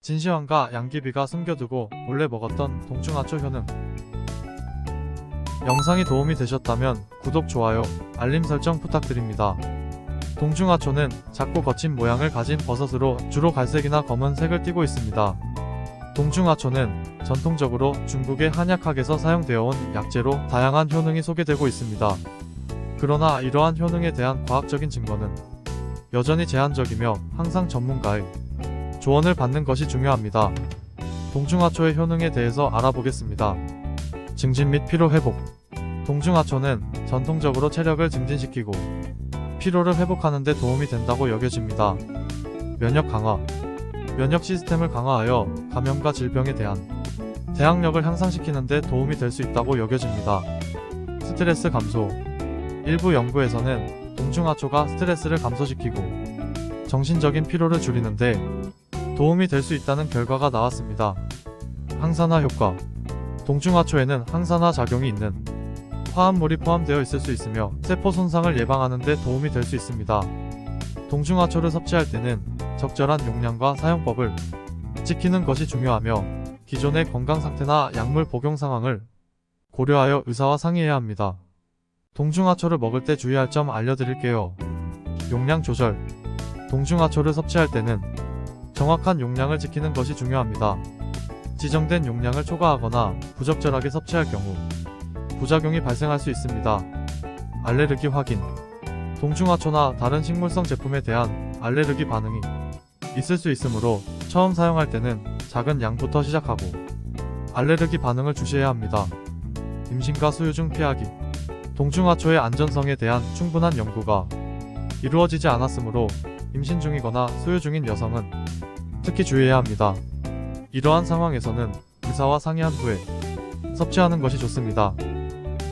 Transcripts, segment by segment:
진시황과 양귀비가 숨겨두고 몰래 먹었던 동중하초 효능. 영상이 도움이 되셨다면 구독, 좋아요, 알림 설정 부탁드립니다. 동중하초는 작고 거친 모양을 가진 버섯으로 주로 갈색이나 검은색을 띠고 있습니다. 동중하초는 전통적으로 중국의 한약학에서 사용되어 온 약재로 다양한 효능이 소개되고 있습니다. 그러나 이러한 효능에 대한 과학적인 증거는 여전히 제한적이며 항상 전문가의 조언을 받는 것이 중요합니다. 동중하초의 효능에 대해서 알아보겠습니다. 증진 및 피로 회복. 동중하초는 전통적으로 체력을 증진시키고 피로를 회복하는 데 도움이 된다고 여겨집니다. 면역 강화. 면역 시스템을 강화하여 감염과 질병에 대한 대항력을 향상시키는 데 도움이 될 수 있다고 여겨집니다. 스트레스 감소. 일부 연구에서는 동중하초가 스트레스를 감소시키고 정신적인 피로를 줄이는데 도움이 될 수 있다는 결과가 나왔습니다. 항산화 효과. 동중하초에는 항산화 작용이 있는 화합물이 포함되어 있을 수 있으며 세포 손상을 예방하는 데 도움이 될 수 있습니다. 동중하초를 섭취할 때는 적절한 용량과 사용법을 지키는 것이 중요하며 기존의 건강 상태나 약물 복용 상황을 고려하여 의사와 상의해야 합니다. 동중하초를 먹을 때 주의할 점 알려드릴게요. 용량 조절. 동중하초를 섭취할 때는 정확한 용량을 지키는 것이 중요합니다. 지정된 용량을 초과하거나 부적절하게 섭취할 경우 부작용이 발생할 수 있습니다. 알레르기 확인. 동중하초나 다른 식물성 제품에 대한 알레르기 반응이 있을 수 있으므로 처음 사용할 때는 작은 양부터 시작하고 알레르기 반응을 주시해야 합니다. 임신과 수유 중 피하기. 동중하초의 안전성에 대한 충분한 연구가 이루어지지 않았으므로 임신 중이거나 수유 중인 여성은 특히 주의해야 합니다. 이러한 상황에서는 의사와 상의한 후에 섭취하는 것이 좋습니다.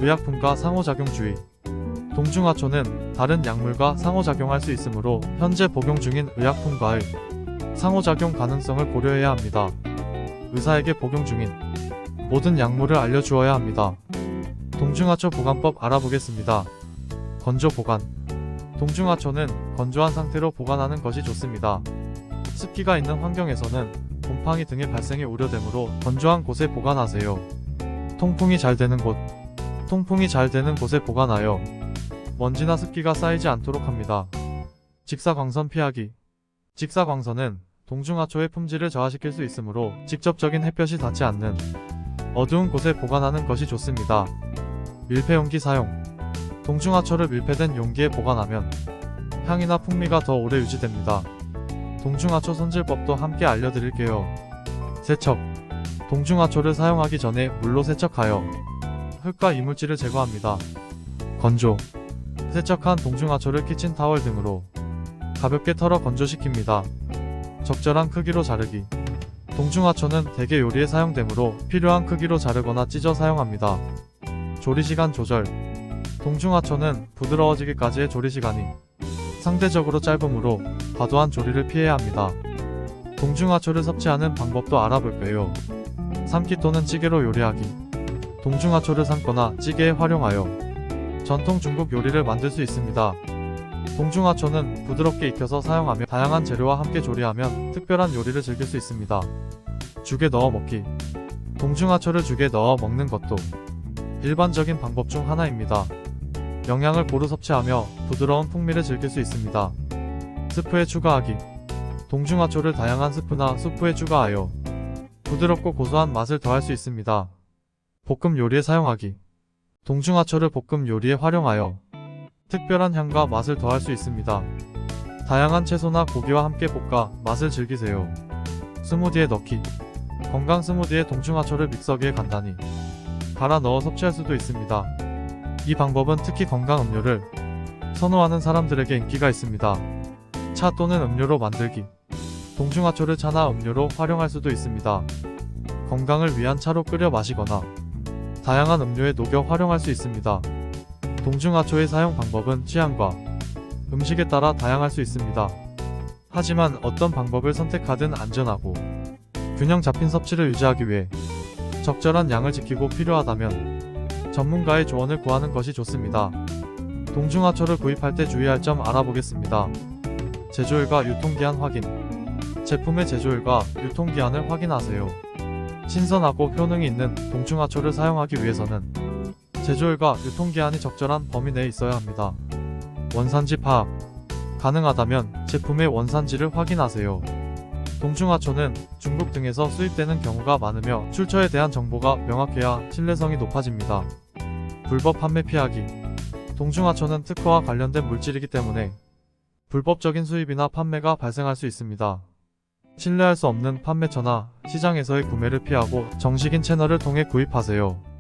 의약품과 상호작용 주의. 동중하초는 다른 약물과 상호작용할 수 있으므로 현재 복용 중인 의약품과의 상호작용 가능성을 고려해야 합니다. 의사에게 복용 중인 모든 약물을 알려주어야 합니다. 동중하초 보관법 알아보겠습니다. 건조 보관. 동중하초는 건조한 상태로 보관하는 것이 좋습니다. 습기가 있는 환경에서는 곰팡이 등의 발생이 우려되므로 건조한 곳에 보관하세요. 통풍이 잘 되는 곳. 통풍이 잘 되는 곳에 보관하여 먼지나 습기가 쌓이지 않도록 합니다. 직사광선 피하기. 직사광선은 동중하초의 품질을 저하시킬 수 있으므로 직접적인 햇볕이 닿지 않는 어두운 곳에 보관하는 것이 좋습니다. 밀폐용기 사용. 동중하초를 밀폐된 용기에 보관하면 향이나 풍미가 더 오래 유지됩니다. 동중하초 손질법도 함께 알려드릴게요. 세척. 동중하초를 사용하기 전에 물로 세척하여 흙과 이물질을 제거합니다. 건조. 세척한 동중하초를 키친타월 등으로 가볍게 털어 건조시킵니다. 적절한 크기로 자르기. 동중하초는 대개 요리에 사용되므로 필요한 크기로 자르거나 찢어 사용합니다. 조리시간 조절. 동중하초는 부드러워지기까지의 조리시간이 상대적으로 짧으므로 과도한 조리를 피해야 합니다. 동중하초를 섭취하는 방법도 알아볼게요. 삶기 또는 찌개로 요리하기. 동중하초를 삶거나 찌개에 활용하여 전통 중국 요리를 만들 수 있습니다. 동중하초는 부드럽게 익혀서 사용하며 다양한 재료와 함께 조리하면 특별한 요리를 즐길 수 있습니다. 죽에 넣어 먹기. 동중하초를 죽에 넣어 먹는 것도 일반적인 방법 중 하나입니다. 영양을 고루 섭취하며 부드러운 풍미를 즐길 수 있습니다. 스프에 추가하기. 동중하초를 다양한 스프나 수프에 추가하여 부드럽고 고소한 맛을 더할 수 있습니다. 볶음 요리에 사용하기. 동중하초를 볶음 요리에 활용하여 특별한 향과 맛을 더할 수 있습니다. 다양한 채소나 고기와 함께 볶아 맛을 즐기세요. 스무디에 넣기. 건강 스무디에 동중하초를 믹서기에 간단히 갈아 넣어 섭취할 수도 있습니다. 이 방법은 특히 건강 음료를 선호하는 사람들에게 인기가 있습니다. 차 또는 음료로 만들기. 동중하초를 차나 음료로 활용할 수도 있습니다. 건강을 위한 차로 끓여 마시거나 다양한 음료에 녹여 활용할 수 있습니다. 동중하초의 사용 방법은 취향과 음식에 따라 다양할 수 있습니다. 하지만 어떤 방법을 선택하든 안전하고 균형 잡힌 섭취를 유지하기 위해 적절한 양을 지키고 필요하다면 전문가의 조언을 구하는 것이 좋습니다. 동중하초를 구입할 때 주의할 점 알아보겠습니다. 제조일과 유통기한 확인. 제품의 제조일과 유통기한을 확인하세요. 신선하고 효능이 있는 동중하초를 사용하기 위해서는 제조일과 유통기한이 적절한 범위 내에 있어야 합니다. 원산지 파악. 가능하다면 제품의 원산지를 확인하세요. 동중하초는 중국 등에서 수입되는 경우가 많으며 출처에 대한 정보가 명확해야 신뢰성이 높아집니다. 불법 판매 피하기. 동중하초는 특허와 관련된 물질이기 때문에 불법적인 수입이나 판매가 발생할 수 있습니다. 신뢰할 수 없는 판매처나 시장에서의 구매를 피하고 정식인 채널을 통해 구입하세요.